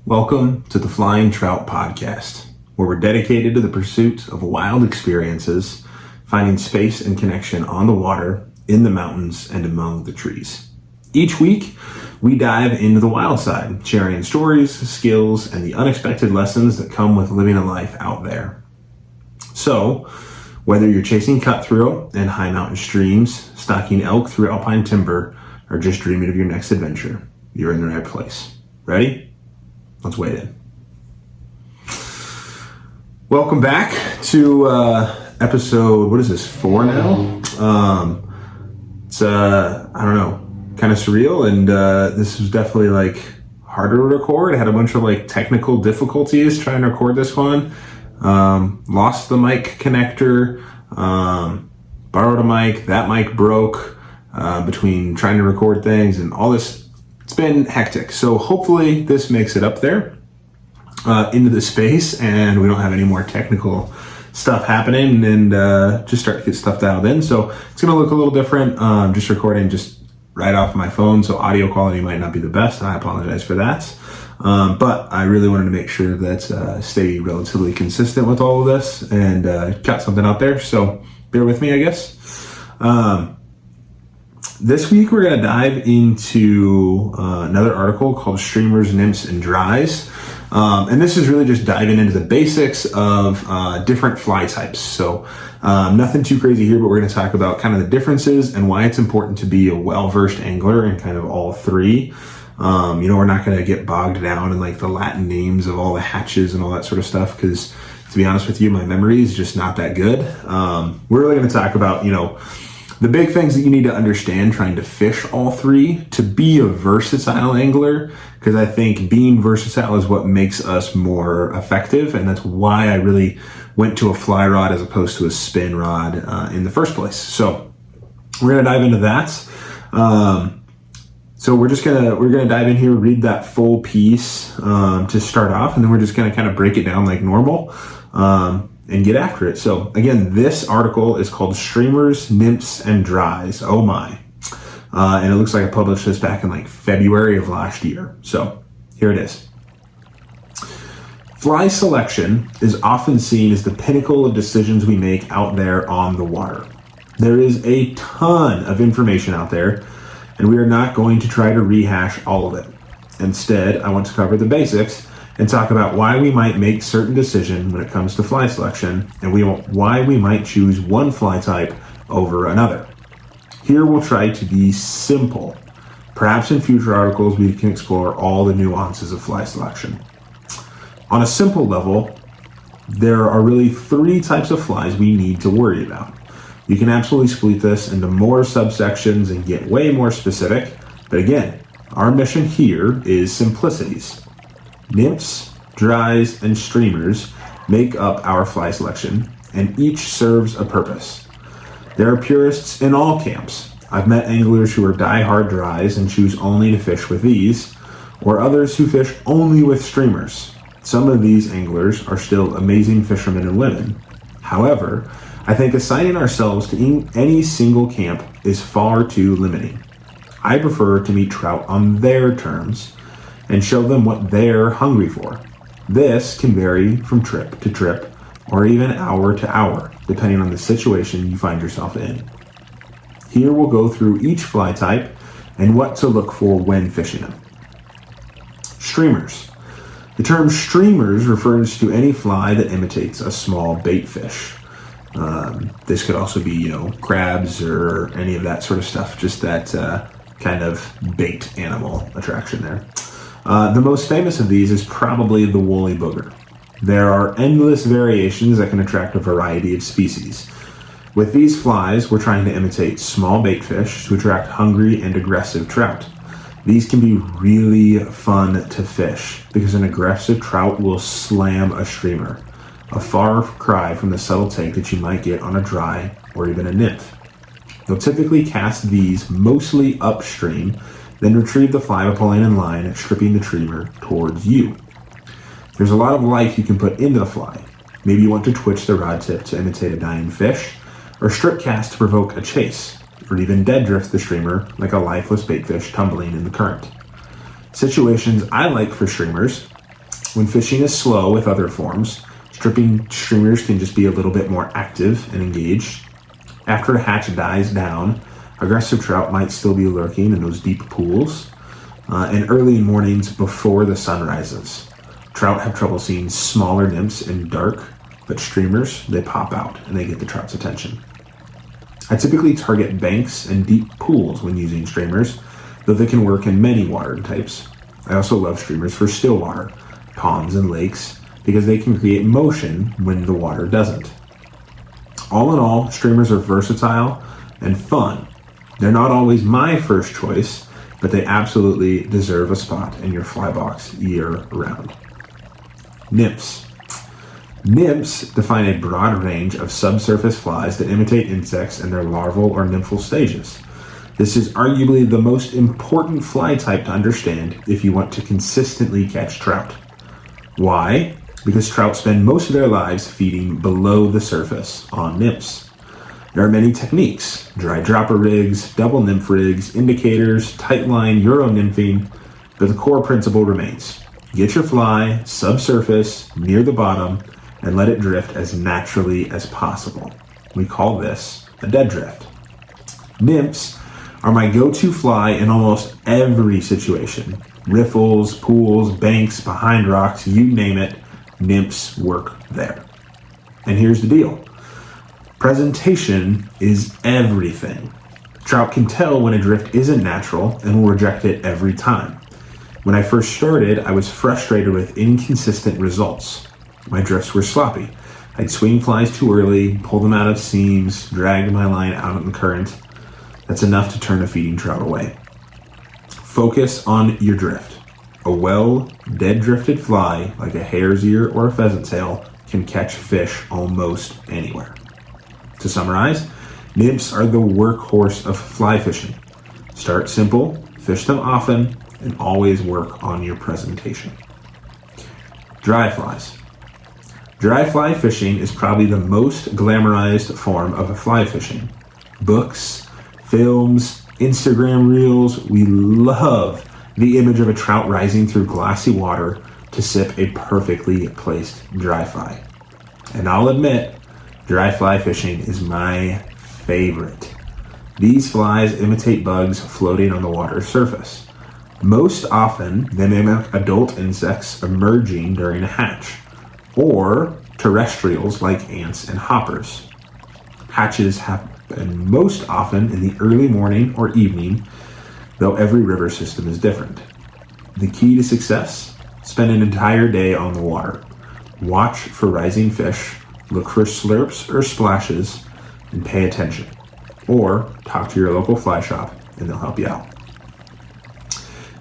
Welcome to the Flying Trout Podcast, where we're dedicated to the pursuit of wild experiences, finding space and connection on the water, in the mountains, and among the trees. Each week, we dive into the wild side, sharing stories, skills, and the unexpected lessons that come with living a life out there. So, whether you're chasing cutthroat in high mountain streams, stalking elk through alpine timber, or just dreaming of your next adventure, you're in the right place. Ready? Let's wade in. Welcome back to episode, what is this, 4 now? It's, I don't know, kind of surreal, and this was definitely like harder to record. I had a bunch of like technical difficulties trying to record this one. Lost the mic connector, borrowed a mic, that mic broke between trying to record things and all this. It's been hectic, so hopefully this makes it up there into the space and we don't have any more technical stuff happening and just start to get stuff dialed in. So it's going to look a little different, just recording just right off my phone, so audio quality might not be the best. I apologize for that, but I really wanted to make sure that stay relatively consistent with all of this and got something out there, so bear with me, I guess. This week we're going to dive into another article called Streamers, Nymphs, and Dries. And this is really just diving into the basics of different fly types. So nothing too crazy here, but we're going to talk about kind of the differences and why it's important to be a well-versed angler in kind of all three. We're not going to get bogged down in like the Latin names of all the hatches and all that sort of stuff, because to be honest with you, my memory is just not that good. We're really going to talk about, the big things that you need to understand trying to fish all three to be a versatile angler, because I think being versatile is what makes us more effective, and that's why I really went to a fly rod as opposed to a spin rod in the first place. So we're gonna dive into that. So we're gonna dive in here, read that full piece to start off, and then we're just gonna kind of break it down like normal. And get after it. So again, this article is called Streamers, Nymphs, and Dries. Oh my. And it looks like I published this back in like February of last year. So here it is. Fly selection is often seen as the pinnacle of decisions we make out there on the water. There is a ton of information out there, and we are not going to try to rehash all of it. Instead, I want to cover the basics and talk about why we might make certain decisions when it comes to fly selection, and why we might choose one fly type over another. Here we'll try to be simple. Perhaps in future articles we can explore all the nuances of fly selection. On a simple level, there are really 3 types of flies we need to worry about. You can absolutely split this into more subsections and get way more specific, but again, our mission here is simplicities. Nymphs, Dries, and Streamers make up our fly selection, and each serves a purpose. There are purists in all camps. I've met anglers who are die-hard Dries and choose only to fish with these, or others who fish only with Streamers. Some of these anglers are still amazing fishermen and women. However, I think assigning ourselves to any single camp is far too limiting. I prefer to meet trout on their terms and show them what they're hungry for. This can vary from trip to trip, or even hour to hour, depending on the situation you find yourself in. Here we'll go through each fly type and what to look for when fishing them. Streamers. The term streamers refers to any fly that imitates a small bait fish. This could also be, crabs or any of that sort of stuff, just that kind of bait animal attraction there. The most famous of these is probably the woolly booger. There are endless variations that can attract a variety of species. With these flies, we're trying to imitate small bait fish to attract hungry and aggressive trout. These can be really fun to fish because an aggressive trout will slam a streamer, a far cry from the subtle take that you might get on a dry or even a nymph. You'll typically cast these mostly upstream, then retrieve the fly by pulling in line, stripping the streamer towards you. There's a lot of life you can put into the fly. Maybe you want to twitch the rod tip to imitate a dying fish, or strip cast to provoke a chase. or even dead drift the streamer like a lifeless baitfish tumbling in the current. Situations I like for streamers: when fishing is slow with other forms, stripping streamers can just be a little bit more active and engaged. After a hatch dies down, aggressive trout might still be lurking in those deep pools. And early mornings before the sun rises, trout have trouble seeing smaller nymphs in dark, but streamers, they pop out and they get the trout's attention. I typically target banks and deep pools when using streamers, though they can work in many water types. I also love streamers for still water, ponds and lakes, because they can create motion when the water doesn't. All in all, streamers are versatile and fun. They're not always my first choice, but they absolutely deserve a spot in your fly box year-round. Nymphs. Nymphs define a broad range of subsurface flies that imitate insects in their larval or nymphal stages. This is arguably the most important fly type to understand if you want to consistently catch trout. Why? Because trout spend most of their lives feeding below the surface on nymphs. There are many techniques: dry dropper rigs, double nymph rigs, indicators, tight line, Euro nymphing, but the core principle remains. Get your fly subsurface near the bottom and let it drift as naturally as possible. We call this a dead drift. Nymphs are my go-to fly in almost every situation. Riffles, pools, banks, behind rocks, you name it, nymphs work there. And here's the deal. Presentation is everything. Trout can tell when a drift isn't natural and will reject it every time. When I first started, I was frustrated with inconsistent results. My drifts were sloppy. I'd swing flies too early, pull them out of seams, drag my line out in the current. That's enough to turn a feeding trout away. Focus on your drift. A well dead drifted fly, like a hare's ear or a pheasant tail, can catch fish almost anywhere. To summarize, nymphs are the workhorse of fly fishing. Start simple, fish them often, and always work on your presentation. Dry flies. Dry fly fishing is probably the most glamorized form of fly fishing. Books, films, Instagram reels, we love the image of a trout rising through glassy water to sip a perfectly placed dry fly. And I'll admit, dry fly fishing is my favorite. These flies imitate bugs floating on the water's surface. Most often, they mimic adult insects emerging during a hatch, or terrestrials like ants and hoppers. Hatches happen most often in the early morning or evening, though every river system is different. The key to success? Spend an entire day on the water. Watch for rising fish, look for slurps or splashes, and pay attention. Or talk to your local fly shop and they'll help you out.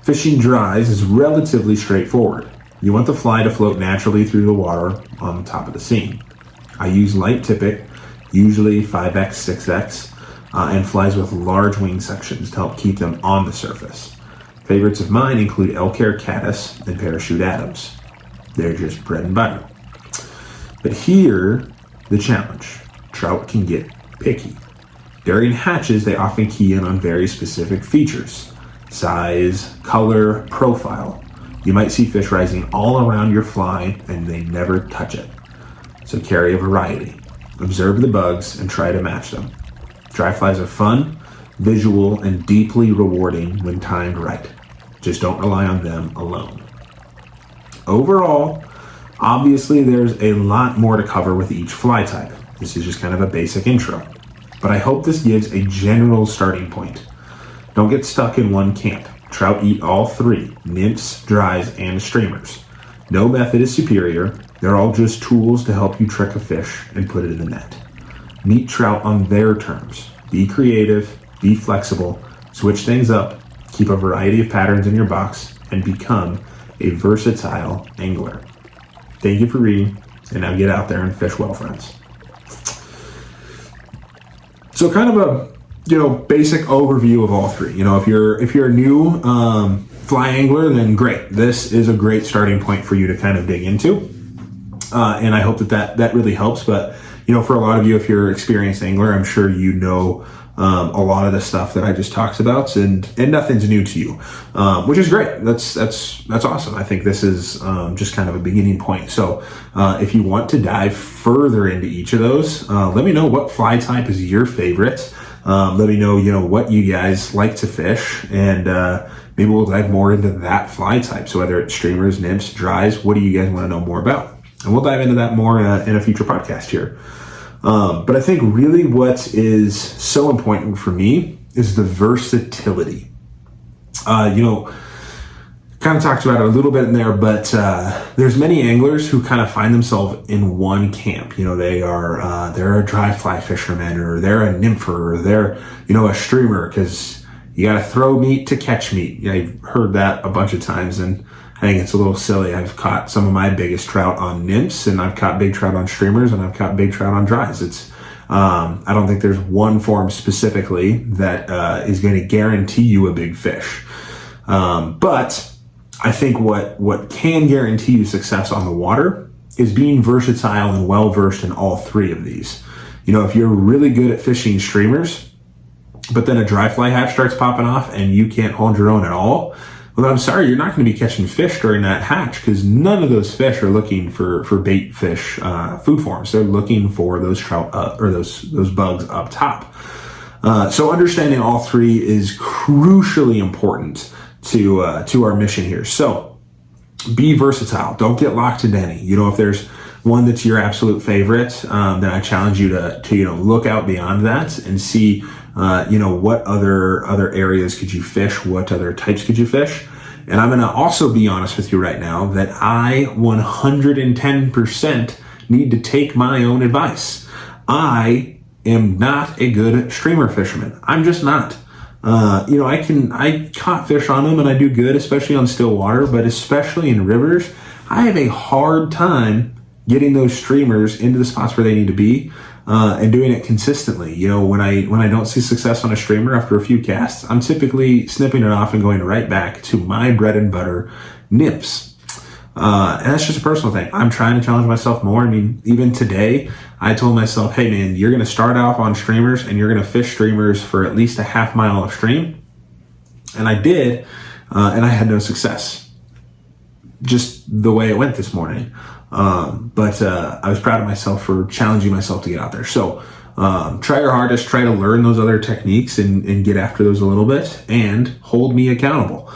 Fishing dries is relatively straightforward. You want the fly to float naturally through the water on the top of the scene. I use light tippet, usually 5X, 6X, and flies with large wing sections to help keep them on the surface. Favorites of mine include elk hair caddis and parachute Adams. They're just bread and butter. But here, the challenge. Trout can get picky. During hatches, they often key in on very specific features: size, color, profile. You might see fish rising all around your fly and they never touch it. So carry a variety. Observe the bugs and try to match them. Dry flies are fun, visual, and deeply rewarding when timed right. Just don't rely on them alone. Overall, obviously there's a lot more to cover with each fly type. This is just kind of a basic intro. But I hope this gives a general starting point. Don't get stuck in one camp. Trout eat all three: nymphs, dries, and streamers. No method is superior. They're all just tools to help you trick a fish and put it in the net. Meet trout on their terms. Be creative, be flexible, switch things up, keep a variety of patterns in your box, and become a versatile angler. Thank you for reading, and now get out there and fish well, friends. So kind of a basic overview of all three. If you're a new fly angler, then great. This is a great starting point for you to kind of dig into. And I hope that really helps. But, for a lot of you, if you're an experienced angler, I'm sure a lot of the stuff that I just talked about, and nothing's new to you, which is great. That's awesome. I think this is just kind of a beginning point. So if you want to dive further into each of those, let me know what fly type is your favorite. Let me know, what you guys like to fish, and maybe we'll dive more into that fly type. So whether it's streamers, nymphs, dries, what do you guys want to know more about? And we'll dive into that more in a future podcast here. But I think really what is so important for me is the versatility. Kind of talked about it a little bit in there, but there's many anglers who kind of find themselves in one camp. They're a dry fly fisherman, or they're a nympher, or they're, a streamer, because you got to throw meat to catch meat. I've heard that a bunch of times, and I think it's a little silly. I've caught some of my biggest trout on nymphs, and I've caught big trout on streamers, and I've caught big trout on dries. I don't think there's one form specifically that is going to guarantee you a big fish. But I think what can guarantee you success on the water is being versatile and well-versed in all three of these. If you're really good at fishing streamers, but then a dry fly hatch starts popping off and you can't hold your own at all, well, I'm sorry, you're not going to be catching fish during that hatch, because none of those fish are looking for bait fish food forms. They're looking for those trout or those bugs up top. So understanding all three is crucially important to our mission here. So be versatile. Don't get locked into any. If there's one that's your absolute favorite, then I challenge you to look out beyond that and see what other areas could you fish, what other types could you fish. And I'm going to also be honest with you right now that I 110% need to take my own advice. I am not a good streamer fisherman. I'm just not. I caught fish on them and I do good, especially on still water, but especially in rivers, I have a hard time getting those streamers into the spots where they need to be, and doing it consistently. When I don't see success on a streamer after a few casts, I'm typically snipping it off and going right back to my bread and butter, nymphs. And that's just a personal thing. I'm trying to challenge myself more. Even today, I told myself, hey man, you're going to start off on streamers and you're going to fish streamers for at least a half mile of stream. And I did, and I had no success. Just the way it went this morning. But I was proud of myself for challenging myself to get out there. So try your hardest, try to learn those other techniques and get after those a little bit, and hold me accountable.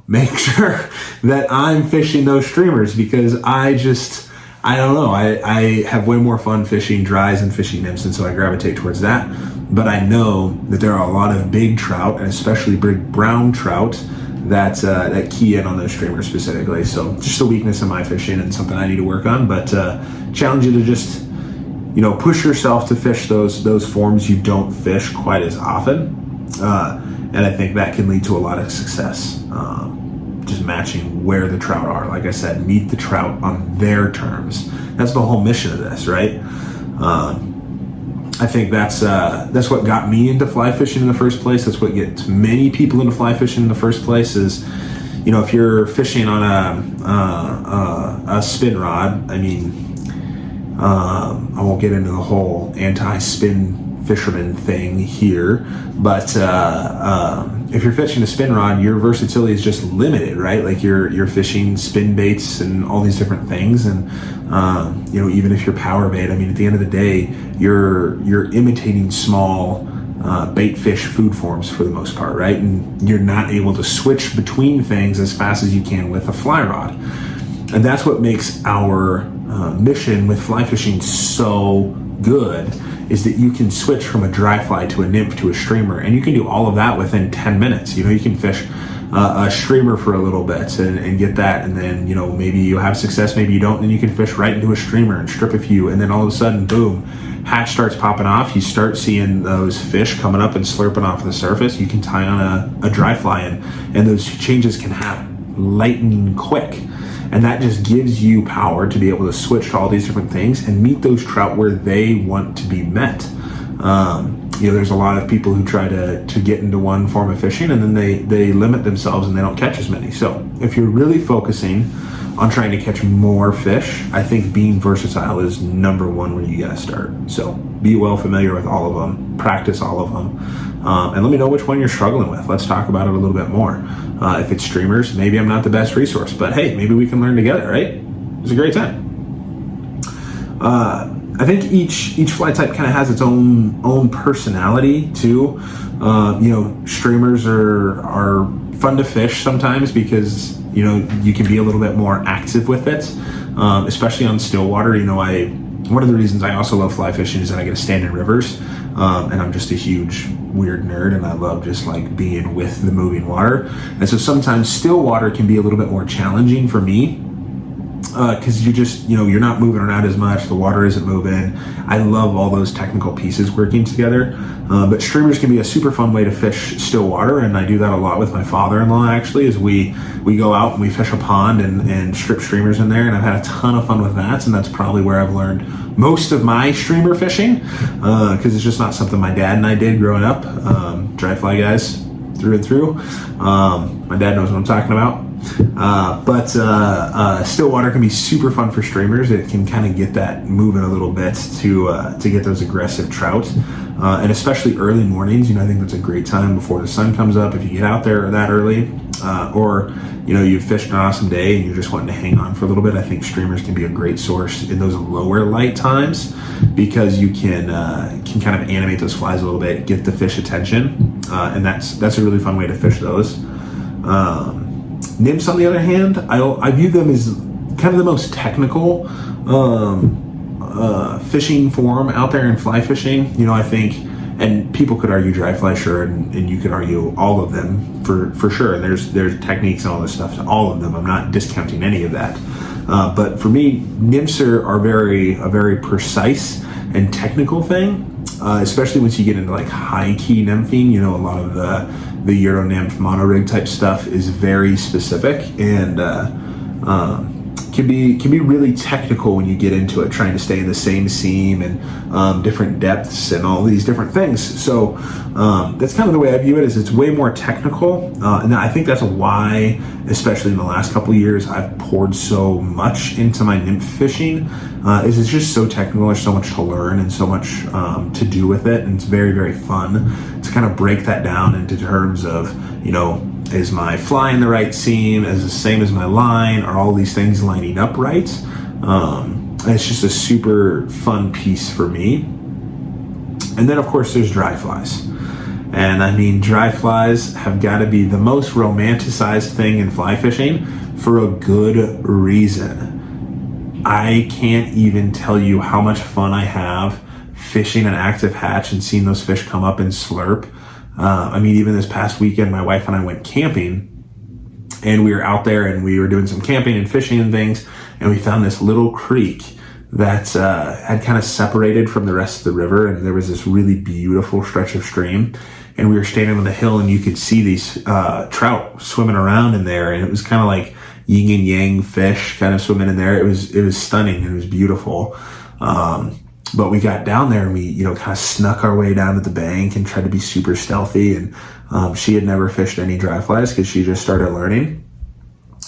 Make sure that I'm fishing those streamers, because I don't know. I have way more fun fishing dries than fishing nymphs, and so I gravitate towards that. But I know that there are a lot of big trout, and especially big brown trout, that key in on those streamers specifically. So just a weakness in my fishing and something I need to work on, but challenge you to just push yourself to fish those forms you don't fish quite as often, and I think that can lead to a lot of success. Just matching where the trout are. Like I said, meet the trout on their terms. That's the whole mission of this, right? I think that's what got me into fly fishing in the first place. That's what gets many people into fly fishing in the first place. Is if you're fishing on a spin rod, I won't get into the whole anti-spin fisherman thing here, but if you're fishing a spin rod, your versatility is just limited, right? Like you're fishing spin baits and all these different things, and even if you're power bait, at the end of the day, you're imitating small bait fish food forms for the most part, right? And you're not able to switch between things as fast as you can with a fly rod, and that's what makes our mission with fly fishing so good, is that you can switch from a dry fly to a nymph to a streamer, and you can do all of that within 10 minutes. You can fish a streamer for a little bit and get that, and then maybe you have success, maybe you don't, and then you can fish right into a streamer and strip a few, and then all of a sudden, boom, hatch starts popping off. You start seeing those fish coming up and slurping off the surface. You can tie on a dry fly, and those changes can happen lightning quick. And that just gives you power to be able to switch to all these different things and meet those trout where they want to be met. There's a lot of people who try to get into one form of fishing, and then they limit themselves and they don't catch as many. So if you're really focusing on trying to catch more fish, I think being versatile is number one where you gotta start. So be well familiar with all of them, practice all of them, and let me know which one you're struggling with. Let's talk about it a little bit more. If it's streamers, maybe I'm not the best resource, but hey, maybe we can learn together, right? It's a great time. I think each fly type kind of has its own personality too. Streamers are fun to fish sometimes because you can be a little bit more active with it, especially on still water. One of the reasons I also love fly fishing is that I get to stand in rivers, and I'm just a huge weird nerd, and I love just like being with the moving water. And so sometimes still water can be a little bit more challenging for me. Because you're not moving around as much, the water isn't moving. I love all those technical pieces working together. But streamers can be a super fun way to fish still water, and I do that a lot with my father-in-law actually, is we go out and we fish a pond and strip streamers in there, and I've had a ton of fun with that, and that's probably where I've learned most of my streamer fishing, because it's just not something my dad and I did growing up. Dry fly guys through and through. My dad knows what I'm talking about. But still water can be super fun for streamers. It can kind of get that moving a little bit to get those aggressive trout, and especially early mornings. I think that's a great time before the sun comes up. If you get out there that early, or you've fished an awesome day and you're just wanting to hang on for a little bit, I think streamers can be a great source in those lower light times, because you can kind of animate those flies a little bit, get the fish attention, and that's a really fun way to fish those. Nymphs, on the other hand, I view them as kind of the most technical fishing form out there in fly fishing. I think, and people could argue dry fly, sure, and you could argue all of them for sure. And there's techniques and all this stuff to all of them. I'm not discounting any of that. But for me, nymphs are a very precise and technical thing, especially once you get into like high key nymphing. A lot of the Euro nymph mono rig type stuff is very specific and can be really technical when you get into it, trying to stay in the same seam and different depths and all these different things. So that's kind of the way I view it, is it's way more technical, and I think that's why, especially in the last couple of years, I've poured so much into my nymph fishing. Is it's just so technical. There's so much to learn and so much to do with it, and it's very, very fun to kind of break that down into terms of, is my fly in the right seam? Is the same as my line? Are all these things lining up right? It's just a super fun piece for me. And then, of course, there's dry flies. And I mean, dry flies have got to be the most romanticized thing in fly fishing for a good reason. I can't even tell you how much fun I have fishing an active hatch and seeing those fish come up and slurp. Even this past weekend, my wife and I went camping, and we were out there and we were doing some camping and fishing and things, and we found this little creek that had kind of separated from the rest of the river, and there was this really beautiful stretch of stream, and we were standing on the hill, and you could see these trout swimming around in there, and it was kind of like yin and yang fish kind of swimming in there. It was stunning, and it was beautiful. But we got down there and we, kind of snuck our way down to the bank and tried to be super stealthy. And she had never fished any dry flies because she just started learning.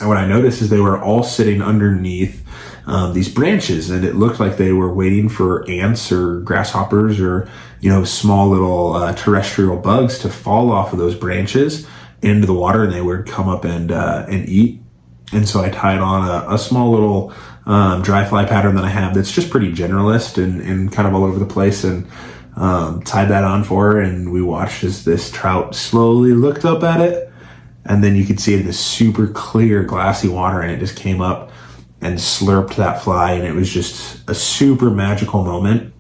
And what I noticed is they were all sitting underneath these branches, and it looked like they were waiting for ants or grasshoppers or, small little terrestrial bugs to fall off of those branches into the water, and they would come up and eat. And so I tied on a small little dry fly pattern that I have that's just pretty generalist and kind of all over the place, and tied that on for her, and we watched as this trout slowly looked up at it, and then you could see it in this super clear glassy water, and it just came up and slurped that fly, and it was just a super magical moment.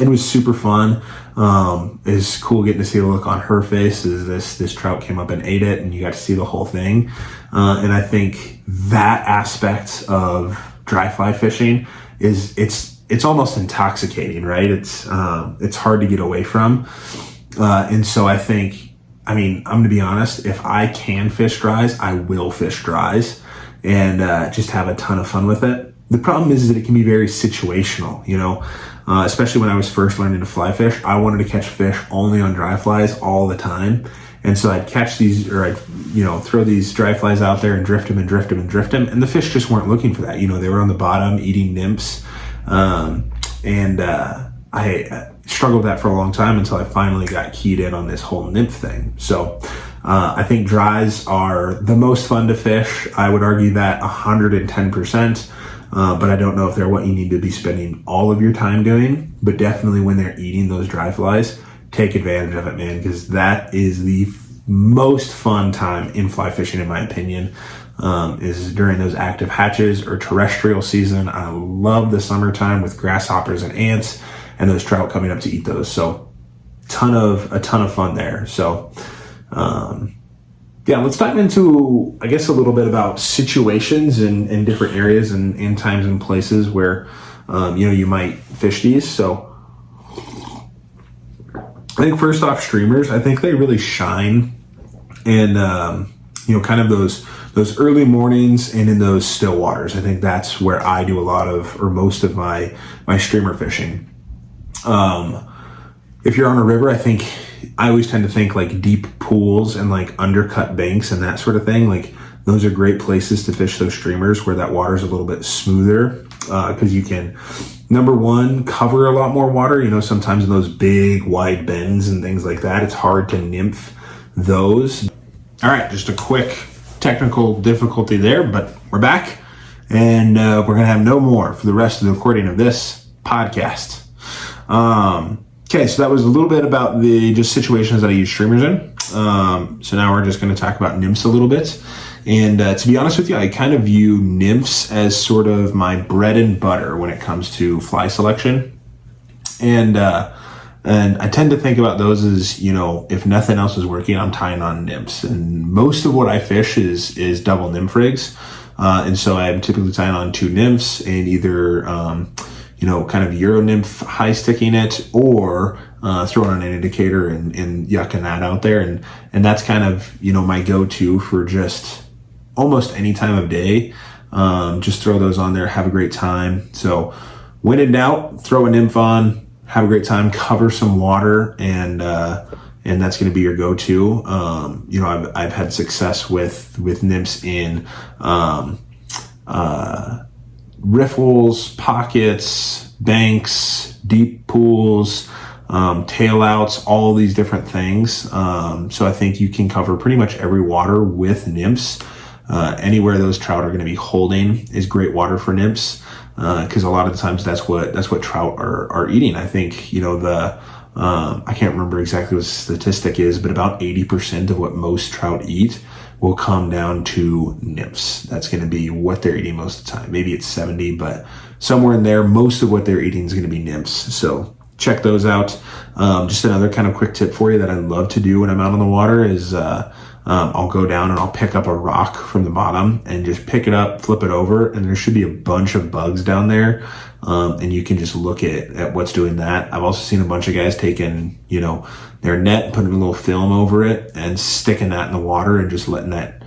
It was super fun. It was cool getting to see the look on her face as this trout came up and ate it, and you got to see the whole thing. And I think that aspect of dry fly fishing it's almost intoxicating, right? It's hard to get away from. And so I think, I'm going to be honest, if I can fish dries, I will fish dries and just have a ton of fun with it. The problem is that it can be very situational, especially when I was first learning to fly fish. I wanted to catch fish only on dry flies all the time. And so I'd catch these, or I'd, throw these dry flies out there and drift them and drift them and drift them. And the fish just weren't looking for that. They were on the bottom eating nymphs. I struggled with that for a long time until I finally got keyed in on this whole nymph thing. So I think dries are the most fun to fish. I would argue that 110%. But I don't know if they're what you need to be spending all of your time doing. But definitely when they're eating those dry flies, take advantage of it, man, because that is the most fun time in fly fishing, in my opinion, is during those active hatches or terrestrial season. I love the summertime with grasshoppers and ants and those trout coming up to eat those. So a ton of fun there. So let's dive into, I guess, a little bit about situations in different areas and times and places where you might fish these. So I think first off, streamers, I think they really shine in kind of those early mornings and in those still waters. I think that's where I do a lot of, or most of my streamer fishing. If you're on a river, I always tend to think like deep pools and like undercut banks and that sort of thing. Like those are great places to fish those streamers where that water is a little bit smoother, because you can, number one, cover a lot more water. Sometimes in those big wide bends and things like that, it's hard to nymph those. All right, just a quick technical difficulty there, but we're back, and we're gonna have no more for the rest of the recording of this podcast. Okay, so that was a little bit about the just situations that I use streamers in. So now we're just going to talk about nymphs a little bit. And to be honest with you, I kind of view nymphs as sort of my bread and butter when it comes to fly selection. And I tend to think about those as, if nothing else is working, I'm tying on nymphs. And most of what I fish is double nymph rigs. And so I'm typically tying on 2 nymphs and either kind of Euro nymph high sticking it, or throwing on an indicator and yucking that out there. And that's kind of, my go-to for just almost any time of day. Just throw those on there, have a great time. So when in doubt, throw a nymph on, have a great time, cover some water, and that's going to be your go-to. I've had success with nymphs in, riffles, pockets, banks, deep pools, tail outs, all these different things. So I think you can cover pretty much every water with nymphs. Anywhere those trout are going to be holding is great water for nymphs, because a lot of the times that's what trout are eating. I think I can't remember exactly what the statistic is, but about 80% of what most trout eat will come down to nymphs. That's going to be what they're eating most of the time. Maybe it's 70, but somewhere in there, most of what they're eating is going to be nymphs. So check those out. Just another kind of quick tip for you that I love to do when I'm out on the water is I'll go down and I'll pick up a rock from the bottom and just pick it up, flip it over, and there should be a bunch of bugs down there. And you can just look at what's doing that. I've also seen a bunch of guys taking, their net, putting a little film over it and sticking that in the water and just letting that,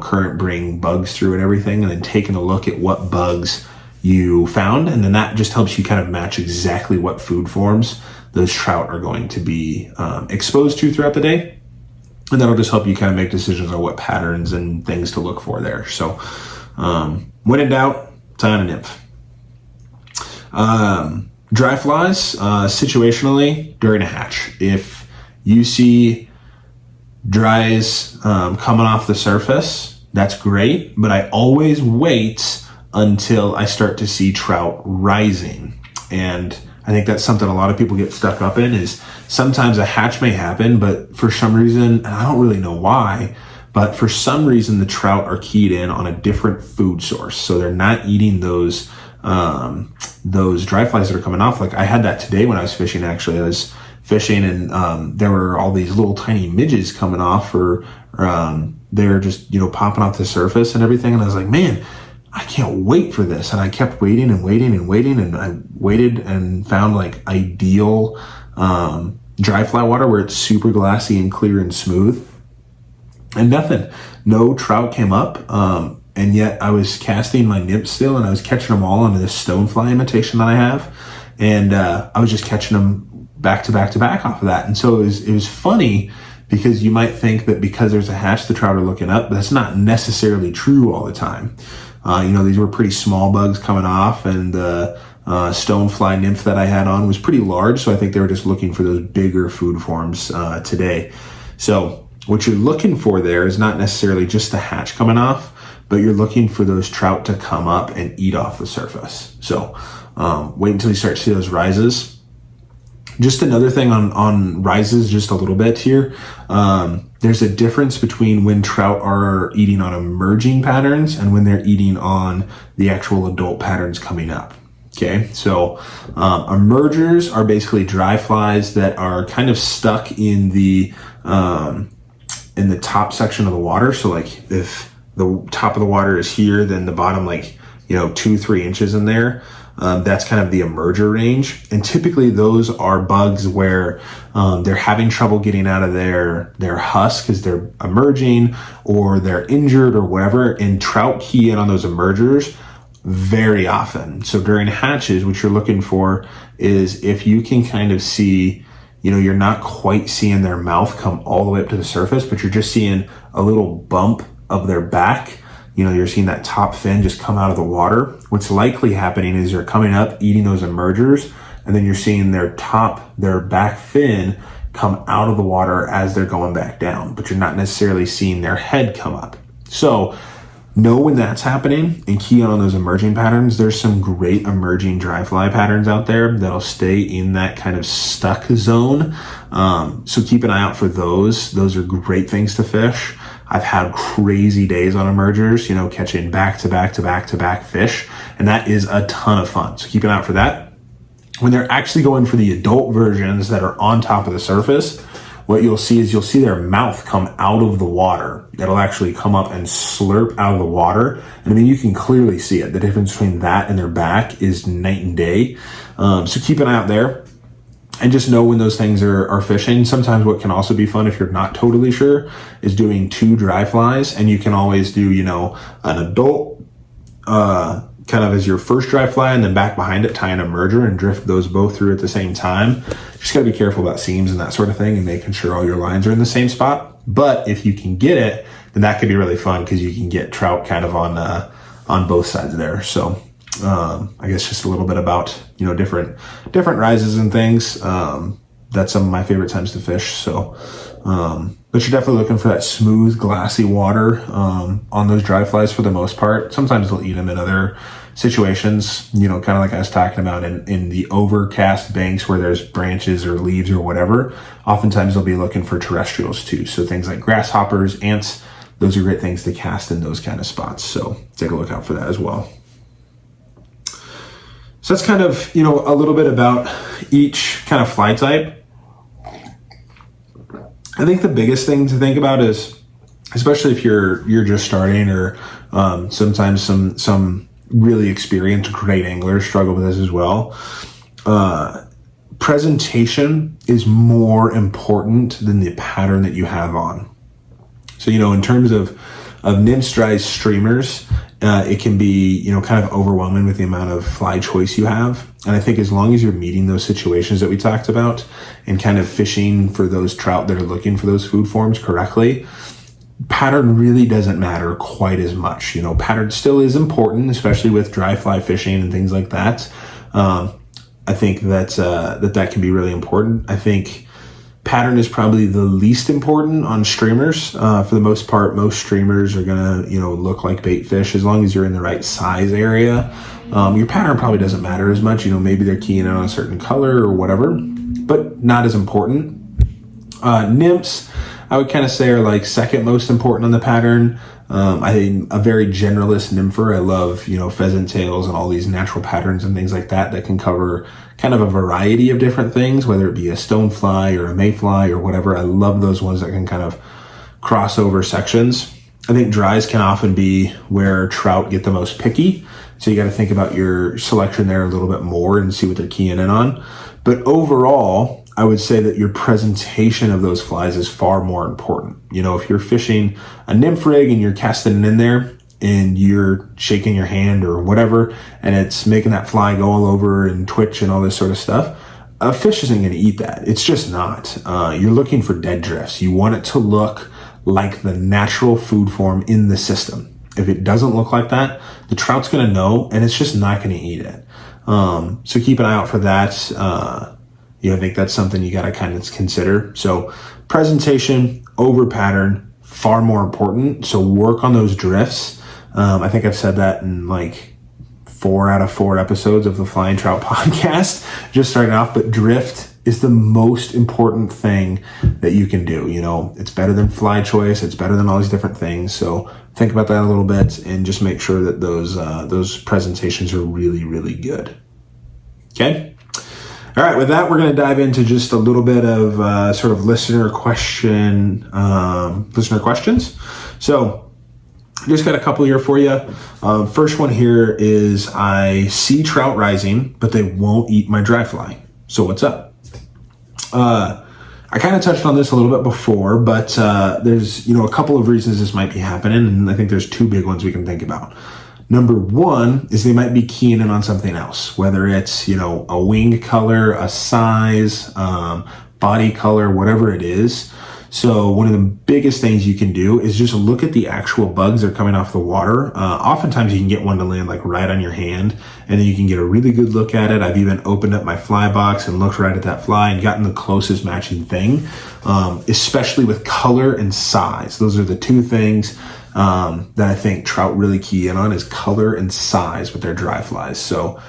current bring bugs through and everything, and then taking a look at what bugs you found. And then that just helps you kind of match exactly what food forms those trout are going to be exposed to throughout the day. And that'll just help you kind of make decisions on what patterns and things to look for there. So when in doubt, tie on a nymph. Dry flies, situationally during a hatch. If you see dries coming off the surface, that's great, but I always wait until I start to see trout rising. And I think that's something a lot of people get stuck up in, is sometimes a hatch may happen, but for some reason, and I don't really know why, but for some reason the trout are keyed in on a different food source. So they're not eating those dry flies that are coming off. Like I had that today when I was fishing. Actually, I was fishing and there were all these little tiny midges coming off, or they're just popping off the surface and everything. And I was like, man, I can't wait for this. And I kept waiting and waiting and waiting, and I waited and found like ideal dry fly water where it's super glassy and clear and smooth, and no trout came up. And yet I was casting my nymphs still, and I was catching them all on this stonefly imitation that I have. And I was just catching them back to back to back off of that. And so it was funny because you might think that because there's a hatch, the trout are looking up, but that's not necessarily true all the time. These were pretty small bugs coming off, and the stonefly nymph that I had on was pretty large, so I think they were just looking for those bigger food forms today. So what you're looking for there is not necessarily just the hatch coming off, but you're looking for those trout to come up and eat off the surface. So wait until you start to see those rises. Just another thing on rises, just a little bit here. There's a difference between when trout are eating on emerging patterns and when they're eating on the actual adult patterns coming up. Okay, so emergers are basically dry flies that are kind of stuck in the top section of the water. So like if the top of the water is here, then the bottom 2-3 inches in there. That's kind of the emerger range. And typically those are bugs where they're having trouble getting out of their husk because they're emerging or they're injured or whatever. And trout key in on those emergers very often. So during hatches, what you're looking for is if you can kind of see, you're not quite seeing their mouth come all the way up to the surface, but you're just seeing a little bump of their back. You're seeing that top fin just come out of the water. What's likely happening is they're coming up, eating those emergers, and then you're seeing their back fin come out of the water as they're going back down, but you're not necessarily seeing their head come up. So know when that's happening and key on those emerging patterns. There's some great emerging dry fly patterns out there that'll stay in that kind of stuck zone. So keep an eye out for those. Those are great things to fish. I've had crazy days on emergers, catching back to back fish, and that is a ton of fun. So keep an eye out for that. When they're actually going for the adult versions that are on top of the surface, what you'll see their mouth come out of the water. It'll actually come up and slurp out of the water. And I mean, you can clearly see it. The difference between that and their back is night and day. So keep an eye out there. And just know when those things are fishing. Sometimes what can also be fun if you're not totally sure is doing 2 dry flies, and you can always do, an adult kind of as your first dry fly, and then back behind it tie an emerger and drift those both through at the same time. Just gotta be careful about seams and that sort of thing and making sure all your lines are in the same spot. But if you can get it, then that could be really fun because you can get trout kind of on both sides there. So I guess just a little bit about, different rises and things. That's some of my favorite times to fish. So, but you're definitely looking for that smooth, glassy water, on those dry flies for the most part. Sometimes they'll eat them in other situations, kind of like I was talking about in the overcast banks where there's branches or leaves or whatever. Oftentimes they'll be looking for terrestrials too. So things like grasshoppers, ants, those are great things to cast in those kind of spots. So take a look out for that as well. So that's kind of, a little bit about each kind of fly type. I think the biggest thing to think about is, especially if you're just starting or sometimes some really experienced great anglers struggle with this as well. Presentation is more important than the pattern that you have on. So, in terms of Nymphs, Dries, streamers, it can be, kind of overwhelming with the amount of fly choice you have. And I think as long as you're meeting those situations that we talked about and kind of fishing for those trout that are looking for those food forms correctly, pattern really doesn't matter quite as much. Pattern still is important, especially with dry fly fishing and things like that. I think that can be really important. I think pattern is probably the least important on streamers. For the most part, most streamers are gonna, look like bait fish as long as you're in the right size area. Your pattern probably doesn't matter as much. Maybe they're keying in on a certain color or whatever, but not as important. Nymphs, I would kind of say are like second most important on the pattern. I'm a very generalist nympher. I love, pheasant tails and all these natural patterns and things like that can cover kind of a variety of different things, whether it be a stonefly or a mayfly or whatever. I love those ones that can kind of cross over sections. I think dries can often be where trout get the most picky. So you got to think about your selection there a little bit more and see what they're keying in on. But overall, I would say that your presentation of those flies is far more important. If you're fishing a nymph rig and you're casting it in there and you're shaking your hand or whatever, and it's making that fly go all over and twitch and all this sort of stuff, a fish isn't going to eat that. It's just not. You're looking for dead drifts. You want it to look like the natural food form in the system. If it doesn't look like that, the trout's going to know, and it's just not going to eat it. So keep an eye out for that. I think that's something you got to kind of consider. So presentation over pattern, far more important. So work on those drifts. I think I've said that in like 4 out of 4 episodes of the Flying Trout podcast, just starting off, but drift is the most important thing that you can do. It's better than fly choice. It's better than all these different things. So think about that a little bit and just make sure that those presentations are really, really good. Okay. All right. With that, we're going to dive into just a little bit of sort of listener questions. So just got a couple here for you. First one here is, I see trout rising, but they won't eat my dry fly. So what's up? I kind of touched on this a little bit before, but there's, a couple of reasons this might be happening. And I think there's 2 big ones we can think about. Number 1 is they might be keying in on something else, whether it's, a wing color, a size, body color, whatever it is. So one of the biggest things you can do is just look at the actual bugs that are coming off the water. Oftentimes you can get one to land like right on your hand, and then you can get a really good look at it. I've even opened up my fly box and looked right at that fly and gotten the closest matching thing, especially with color and size. Those are the 2 things that I think trout really key in on, is color and size with their dry flies. So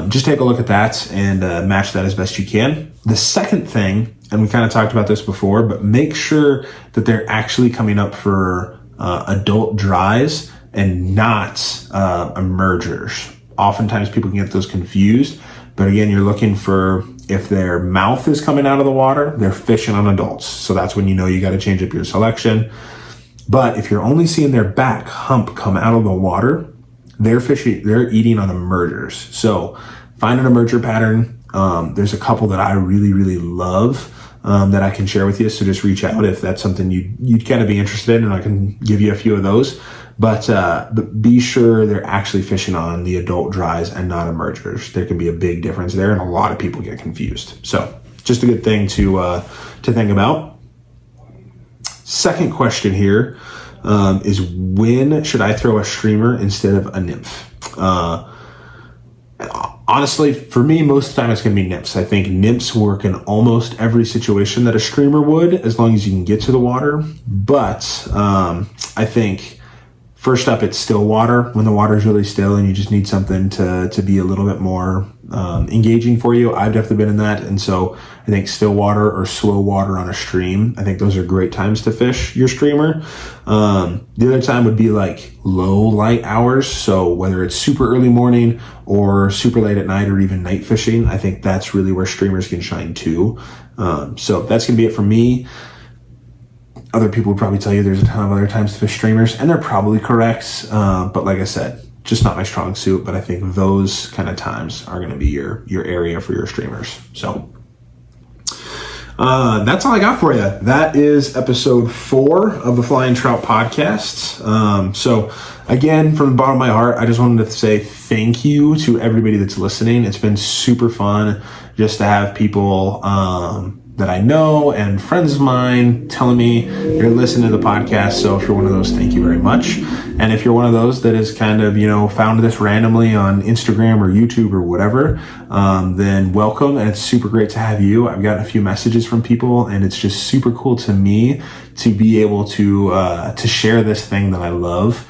just take a look at that and match that as best you can. The second thing, and we kind of talked about this before, but make sure that they're actually coming up for adult dries and not emergers. Oftentimes people can get those confused, but again, you're looking for, if their mouth is coming out of the water, they're fishing on adults. So that's when you got to change up your selection. But if you're only seeing their back hump come out of the water, they're eating on emergers. So find an emerger pattern. There's a couple that I really, really love that I can share with you. So just reach out if that's something you'd kind of be interested in, and I can give you a few of those. But be sure they're actually fishing on the adult dries and not emergers. There can be a big difference there, and a lot of people get confused. So just a good thing to think about. Second question here is, when should I throw a streamer instead of a nymph? Honestly, for me, most of the time it's going to be nymphs. I think nymphs work in almost every situation that a streamer would, as long as you can get to the water. But I think first up, it's still water. When the water is really still and you just need something to be a little bit more engaging for you. I've definitely been in that. And so I think still water or slow water on a stream, I think those are great times to fish your streamer. The other time would be like low light hours. So whether it's super early morning or super late at night or even night fishing, I think that's really where streamers can shine too. So that's going to be it for me. Other people would probably tell you there's a ton of other times to fish streamers, and they're probably correct. But like I said, just not my strong suit, but I think those kind of times are going to be your area for your streamers. So that's all I got for you. That is episode 4 of the Flying Trout podcast. So again, from the bottom of my heart, I just wanted to say thank you to everybody that's listening. It's been super fun just to have people that I know and friends of mine telling me you're listening to the podcast. So if you're one of those, thank you very much. And if you're one of those that is kind of, found this randomly on Instagram or YouTube or whatever, then welcome. And it's super great to have you. I've gotten a few messages from people, and it's just super cool to me to be able to share this thing that I love.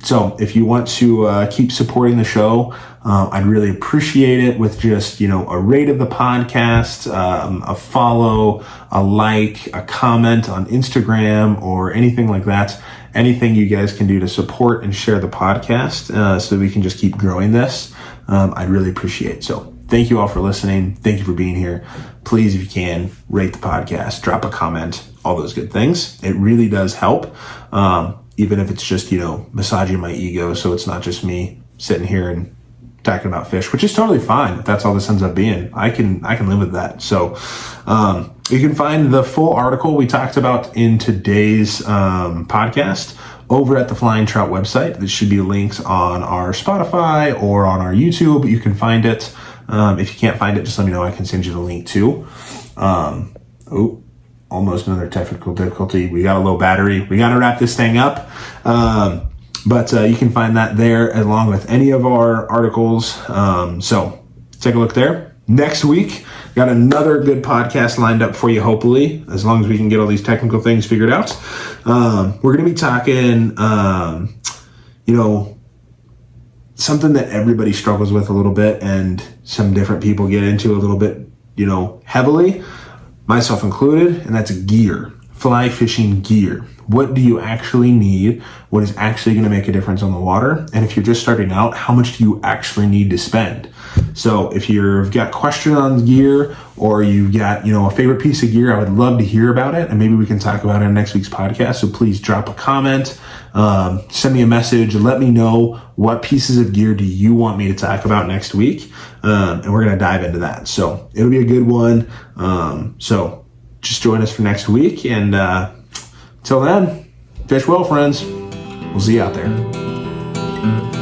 So if you want to keep supporting the show, I'd really appreciate it with just, a rate of the podcast, a follow, a like, a comment on Instagram or anything like that. Anything you guys can do to support and share the podcast so that we can just keep growing this, I'd really appreciate. So thank you all for listening. Thank you for being here. Please, if you can, rate the podcast, drop a comment, all those good things. It really does help. Even if it's just, massaging my ego. So it's not just me sitting here and talking about fish, which is totally fine. If that's all this ends up being, I can live with that. So, you can find the full article we talked about in today's, podcast over at the Flying Trout website. There should be links on our Spotify or on our YouTube. You can find it. If you can't find it, just let me know. I can send you the link too. Almost another technical difficulty. We got a low battery. We got to wrap this thing up. But you can find that there along with any of our articles. So take a look there. Next week, got another good podcast lined up for you, hopefully, as long as we can get all these technical things figured out. We're going to be talking, something that everybody struggles with a little bit and some different people get into a little bit, heavily, myself included, and that's gear, fly fishing gear. What do you actually need? What is actually going to make a difference on the water? And if you're just starting out, how much do you actually need to spend? So if you've got questions on gear or you've got, a favorite piece of gear, I would love to hear about it. And maybe we can talk about it in next week's podcast. So please drop a comment, send me a message, and let me know what pieces of gear do you want me to talk about next week. And we're going to dive into that. So it'll be a good one. So just join us for next week. And till then, fish well, friends. We'll see you out there.